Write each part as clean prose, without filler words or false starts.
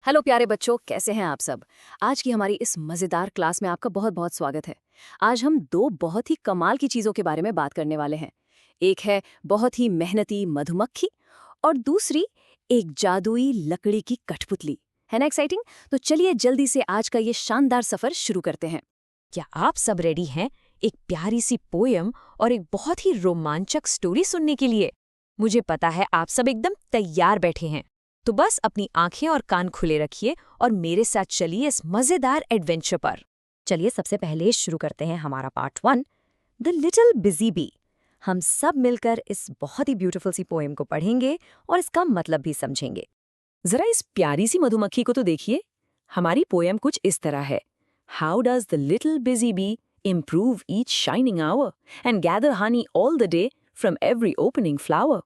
Hello प्यारे बच्चों, कैसे हैं आप सब। आज की हमारी इस मज़ेदार क्लास में आपका बहुत बहुत स्वागत है। आज हम दो बहुत ही कमाल की चीज़ों के बारे में बात करने वाले हैं। एक है बहुत ही मेहनती मधुमक्खी और दूसरी एक जादुई लकड़ी की कठपुतली। है ना एक्साइटिंग? तो चलिए जल्दी से आज का ये शानदार सफ़र शुरू करते हैं। क्या आप सब रेडी हैं एक प्यारी सी पोयम और एक बहुत ही रोमांचक स्टोरी सुनने के लिए? मुझे पता है आप सब एकदम तैयार बैठे हैं। तो बस अपनी आंखें और कान खुले रखिए और मेरे साथ चलिए इस मजेदार एडवेंचर पर। चलिए सबसे पहले शुरू करते हैं हमारा part 1, the little busy bee. हम सब मिलकर इस बहुत ही ब्यूटीफुल सी पोएम को पढ़ेंगे और इसका मतलब भी समझेंगे। जरा इस प्यारी सी मधुमक्खी को तो देखिए। हमारी पोयम कुछ इस तरह है। How does the little busy bee improve each shining hour and gather honey all the day from every opening flower?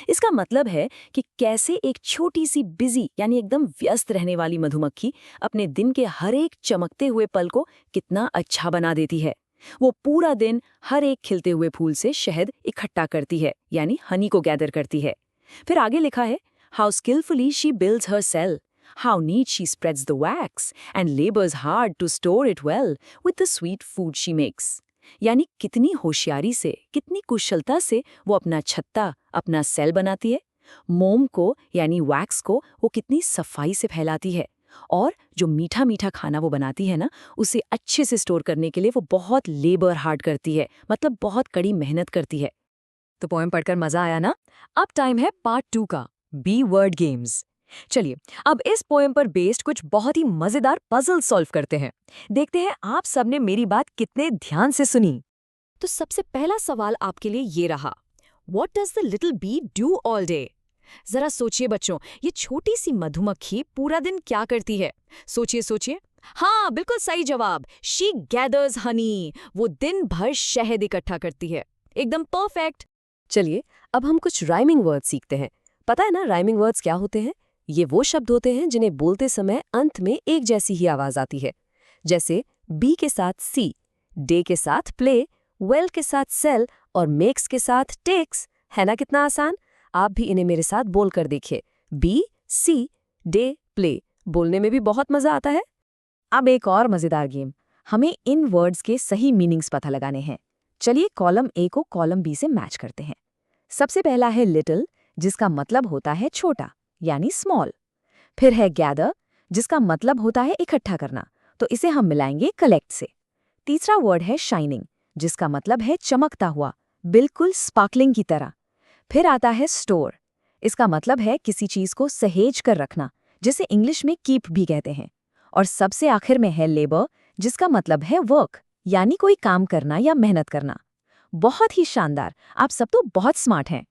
इसका मतलब है कि कैसे एक छोटी सी बिजी यानी एकदम व्यस्त रहने वाली मधुमक्खी अपने दिन के हर एक चमकते हुए पल को कितना अच्छा बना देती है। वो पूरा दिन हर एक खिलते हुए फूल से शहद इकट्ठा करती है यानी हनी को गैदर करती है। फिर आगे लिखा है, how skilfully she builds her cell, how neat she spreads the wax and labors hard to store it well with the sweet food she makes. यानी कितनी होशियारी से, कितनी कुशलता से वो अपना छत्ता, अपना सेल बनाती है। मोम को यानी वैक्स को वो कितनी सफाई से फैलाती है और जो मीठा मीठा खाना वो बनाती है ना, उसे अच्छे से स्टोर करने के लिए वो बहुत लेबर हार्ड करती है, मतलब बहुत कड़ी मेहनत करती है। तो पोएम पढ़कर मजा आया ना? अब टाइम है पार्ट 2 का, बी वर्ड गेम्स। चलिए अब इस पोएम पर बेस्ड कुछ बहुत ही मजेदार पजल सॉल्व करते हैं। देखते हैं आप सबने मेरी बात कितने ध्यान से सुनी। तो सबसे पहला सवाल आपके लिए ये रहा, What does the little bee do all day? जरा सोचिए बच्चों, ये छोटी सी मधुमक्खी पूरा दिन क्या करती है? सोचिए सोचिए। हाँ, बिल्कुल सही जवाब, शी गैदर्स हनी। वो दिन भर शहद इकट्ठा करती है। एकदम परफेक्ट। चलिए अब हम कुछ राइमिंग वर्ड्स सीखते हैं। पता है ना राइमिंग वर्ड्स क्या होते हैं? ये वो शब्द होते हैं जिन्हें बोलते समय अंत में एक जैसी ही आवाज आती है। जैसे बी के साथ सी, डे के साथ प्ले, वेल के साथ सेल और मेक्स के साथ टेक्स। है ना कितना आसान? आप भी इन्हें मेरे साथ बोल कर देखिए। बी, सी, डे, प्ले। बोलने में भी बहुत मजा आता है। अब एक और मजेदार गेम, हमें इन वर्ड्स के सही मीनिंग्स पता लगाने हैं। चलिए कॉलम ए को कॉलम बी से मैच करते हैं। सबसे पहला है लिटिल, जिसका मतलब होता है छोटा यानी स्मॉल। फिर है गैदर, जिसका मतलब होता है इकट्ठा करना, तो इसे हम मिलाएंगे कलेक्ट से। तीसरा वर्ड है शाइनिंग, जिसका मतलब है चमकता हुआ, बिल्कुल स्पार्कलिंग की तरह। फिर आता है स्टोर, इसका मतलब है किसी चीज को सहेज कर रखना, जिसे इंग्लिश में कीप भी कहते हैं। और सबसे आखिर में है लेबर, जिसका मतलब है वर्क यानी कोई काम करना या मेहनत करना। बहुत ही शानदार, आप सब तो बहुत स्मार्ट हैं।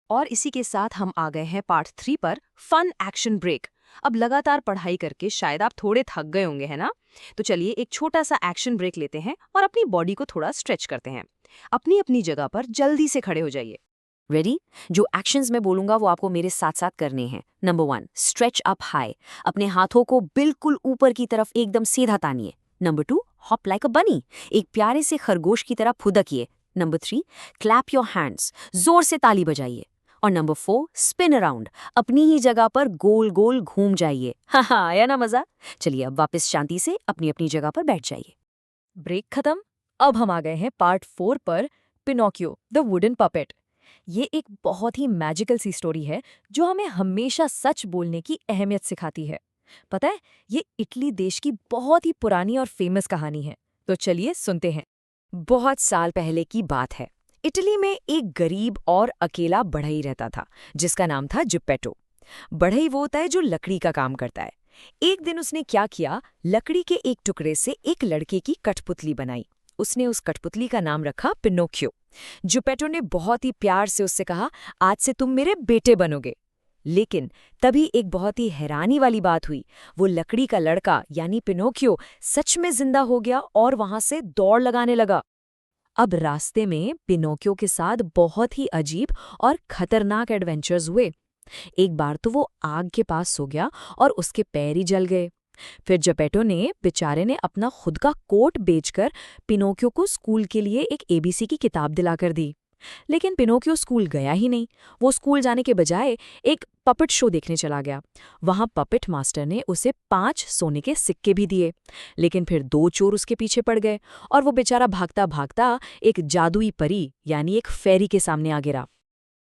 और इसी के साथ हम आ गए हैं पार्ट 3 पर, फन एक्शन ब्रेक। अब लगातार पढ़ाई करके शायद आप थोड़े थक गए होंगे, है ना? तो चलिए एक छोटा सा एक्शन ब्रेक लेते हैं और अपनी बॉडी को थोड़ा स्ट्रेच करते हैं। अपनी अपनी जगह पर जल्दी से खड़े हो जाइए। रेडी? जो एक्शंस मैं बोलूंगा वो आपको मेरे साथ साथ करने हैं। नंबर 1, स्ट्रेच अप हाई, अपने हाथों को बिल्कुल ऊपर की तरफ एकदम सीधा तानिए। नंबर 2, हॉप लाइक अ बनी, एक प्यारे से खरगोश की तरह फुदकिए। नंबर 3, क्लैप योर हैंड्स, जोर से ताली बजाइए। और नंबर 4, स्पिन अराउंड, अपनी ही जगह पर गोल गोल घूम जाइए। हाँ, आया ना मजा? चलिए अब वापस शांति से अपनी अपनी जगह पर बैठ जाइए। ब्रेक खत्म। अब हम आ गए हैं पार्ट 4 पर, पिनोकियो द वुडन पपेट। ये एक बहुत ही मैजिकल सी स्टोरी है जो हमें हमेशा सच बोलने की अहमियत सिखाती है। पता है, ये इटली देश की बहुत ही पुरानी और फेमस कहानी है। तो चलिए सुनते हैं। बहुत साल पहले की बात है। इटली में एक गरीब और अकेला बढ़ई रहता था, जिसका नाम था जुपेटो। बढ़ई वो होता है जो लकड़ी का काम करता है। एक दिन उसने क्या किया, लकड़ी के एक टुकड़े से एक लड़के की कठपुतली बनाई। उसने उस कठपुतली का नाम रखा पिनोकियो। जुपेटो ने बहुत ही प्यार से उससे कहा, आज से तुम मेरे बेटे बनोगे। लेकिन तभी एक बहुत ही हैरानी वाली बात हुई। वो लकड़ी का लड़का यानी पिनोकियो सच में जिंदा हो गया और वहां से दौड़ लगाने लगा। अब रास्ते में पिनोकियो के साथ बहुत ही अजीब और खतरनाक एडवेंचर्स हुए। एक बार तो वो आग के पास सो गया और उसके पैर ही जल गए। फिर जपेटो ने बेचारे ने अपना खुद का कोट बेचकर पिनोकियो को स्कूल के लिए एक एबीसी की किताब दिलाकर दी। लेकिन पिनोकियो स्कूल गया ही नहीं। वो स्कूल जाने के बजाय एक पपेट शो देखने चला गया। वहां पपेट मास्टर ने उसे 5 सोने के सिक्के भी दिए, लेकिन फिर 2 चोर उसके पीछे पड़ गए और वो बेचारा भागता भागता एक जादुई परी यानी एक फेरी के सामने आ गिरा।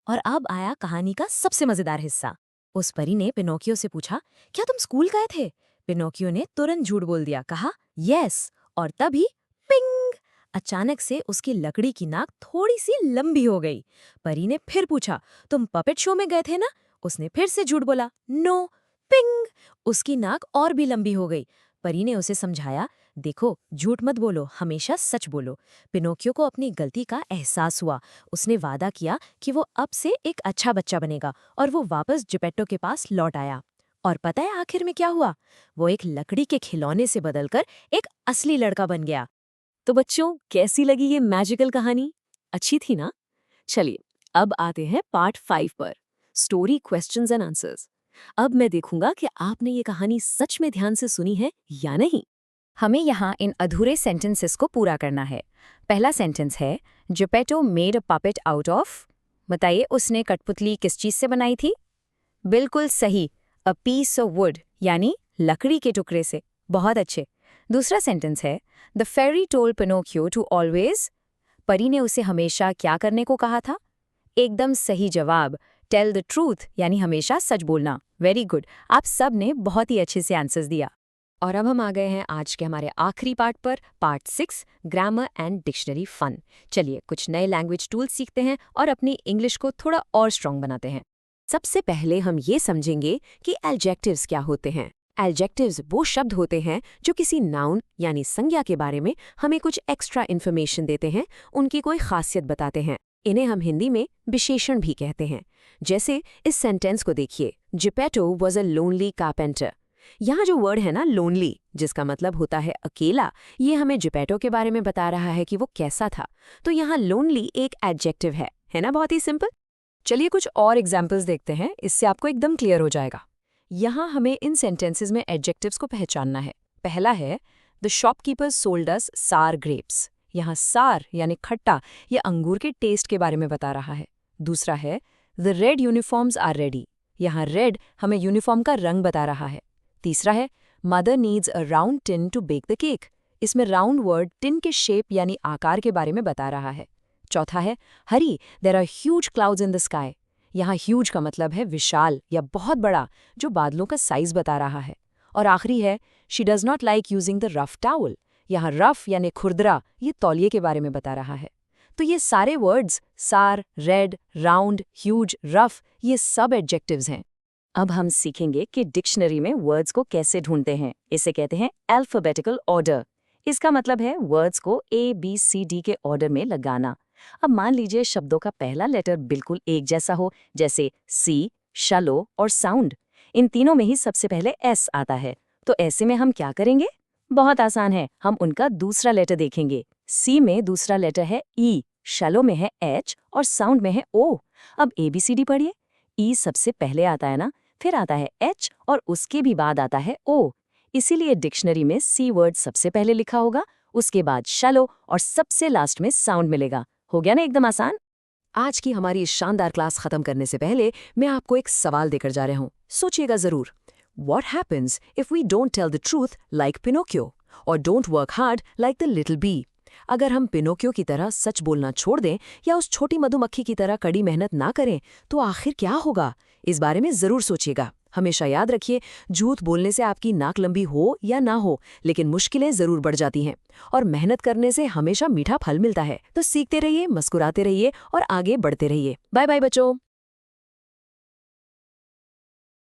और अब आया कहानी का सबसे मजेदार हिस्सा। उस परी ने पिनोकियो से पूछा, क्या तुम स्कूल गए थे? पिनोकियो ने तुरंत झूठ बोल दिया, कहा यस, और तभी पिंग! अचानक से उसकी लकड़ी की नाक थोड़ी सी लंबी हो गई। परी ने फिर पूछा, तुम पपेट शो में गए थे ना? उसने फिर से झूठ बोला, नो। पिंग! उसकी नाक और भी लंबी हो गई। परी ने उसे समझाया, देखो, झूठ मत बोलो, हमेशा सच बोलो। पिनोकियो को अपनी गलती का एहसास हुआ। उसने वादा किया कि वो अब से एक अच्छा बच्चा बनेगा और वो वापस जिपेट्टो के पास लौट आया। और पता है आखिर में क्या हुआ? वो एक लकड़ी के खिलौने से बदलकर एक असली लड़का बन गया। तो बच्चों, कैसी लगी ये मैजिकल कहानी? अच्छी थी ना? चलिए, अब आते हैं पार्ट 5 पर, स्टोरी क्वेश्चंस एंड आंसर्स। अब मैं देखूंगा कि आपने ये कहानी सच में ध्यान से सुनी है या नहीं। हमें यहाँ इन अधूरे सेंटेंसेस को पूरा करना है। पहला सेंटेंस है, Geppetto made a puppet out of. बताइए, उसने कठपुतली किस चीज से बनाई थी? बिल्कुल सही, अ पीस ऑफ वुड, यानी लकड़ी के टुकड़े से। बहुत अच्छे। दूसरा सेंटेंस है, the fairy told Pinocchio to always. परी ने उसे हमेशा क्या करने को कहा था? एकदम सही जवाब, टेल द ट्रूथ, यानी हमेशा सच बोलना। वेरी गुड, आप सब ने बहुत ही अच्छे से आंसर्स दिया। और अब हम आ गए हैं आज के हमारे आखिरी पार्ट पर, part 6, grammar and dictionary fun. चलिए कुछ नए लैंग्वेज टूल्स सीखते हैं और अपनी इंग्लिश को थोड़ा और स्ट्रॉन्ग बनाते हैं। सबसे पहले हम ये समझेंगे कि एडजेक्टिव्स क्या होते हैं। एडजेक्टिव्स वो शब्द होते हैं जो किसी नाउन यानी संज्ञा के बारे में हमें कुछ एक्स्ट्रा इन्फॉर्मेशन देते हैं, उनकी कोई खासियत बताते हैं। इन्हें हम हिंदी में विशेषण भी कहते हैं। जैसे इस सेंटेंस को देखिए, जिपेट्टो वॉज अ लोनली कारपेंटर। यहाँ जो वर्ड है ना लोनली, जिसका मतलब होता है अकेला, ये हमें जिपेट्टो के बारे में बता रहा है कि वो कैसा था। तो यहाँ लोनली एक एडजेक्टिव है ना? बहुत ही सिंपल। चलिए कुछ और एग्जाम्पल्स देखते हैं, इससे आपको एकदम क्लियर हो जाएगा। यहाँ हमें इन सेंटेंसेस में एडजेक्टिव्स को पहचानना है। पहला है, द शॉपकीपर्स सोल्ड अस सार ग्रेप्स। यहाँ सार यानी खट्टा, ये अंगूर के टेस्ट के बारे में बता रहा है। दूसरा है, the red uniforms are ready. यहाँ रेड हमें यूनिफॉर्म का रंग बता रहा है। तीसरा है, mother needs a round tin to bake the cake. इसमें राउंड वर्ड टिन के शेप यानी आकार के बारे में बता रहा है। चौथा है, हरी, there are huge clouds in the sky. यहाँ ह्यूज का मतलब है विशाल या बहुत बड़ा, जो बादलों का साइज बता रहा है। और आखिरी है, she does not like using the rough towel. यहाँ रफ यानी खुरदरा, ये तौलिए के बारे में बता रहा है। तो ये सारे वर्ड्स, सार, रेड, राउंड, ह्यूज, रफ, ये सब एडजेक्टिव्स हैं। अब हम सीखेंगे कि डिक्शनरी में वर्ड्स को कैसे ढूंढते हैं। इसे कहते हैं अल्फाबेटिकल ऑर्डर। इसका मतलब है वर्ड्स को ABCD के ऑर्डर में लगाना। अब मान लीजिए शब्दों का पहला लेटर बिल्कुल एक जैसा हो, जैसे सी, शलो और साउंड। इन तीनों में ही सबसे पहले S आता है। तो ऐसे में हम क्या करेंगे? बहुत आसान है, हम उनका दूसरा लेटर देखेंगे। सी में दूसरा लेटर है E, शलो में है H और साउंड में है O। अब ABCD पढ़िए। E सबसे पहले आता है ना, फिर आता है H और उसके भी बाद आता है O। इसीलिए डिक्शनरी में C वर्ड सबसे पहले लिखा होगा, उसके बाद शलो और सबसे लास्ट में साउंड मिलेगा। हो गया ना एकदम आसान? आज की हमारी इस शानदार क्लास खत्म करने से पहले मैं आपको एक सवाल देकर जा रहा हूँ, सोचिएगा जरूर। What happens if we don't tell the truth like Pinocchio or don't work hard like the little bee? अगर हम पिनोकियो की तरह सच बोलना छोड़ दें या उस छोटी मधुमक्खी की तरह कड़ी मेहनत ना करें, तो आखिर क्या होगा? इस बारे में जरूर सोचिएगा। हमेशा याद रखिए, झूठ बोलने से आपकी नाक लंबी हो या ना हो, लेकिन मुश्किलें जरूर बढ़ जाती हैं और मेहनत करने से हमेशा मीठा फल मिलता है। तो सीखते रहिए, मुस्कुराते रहिए और आगे बढ़ते रहिए। बाय बाय बच्चों।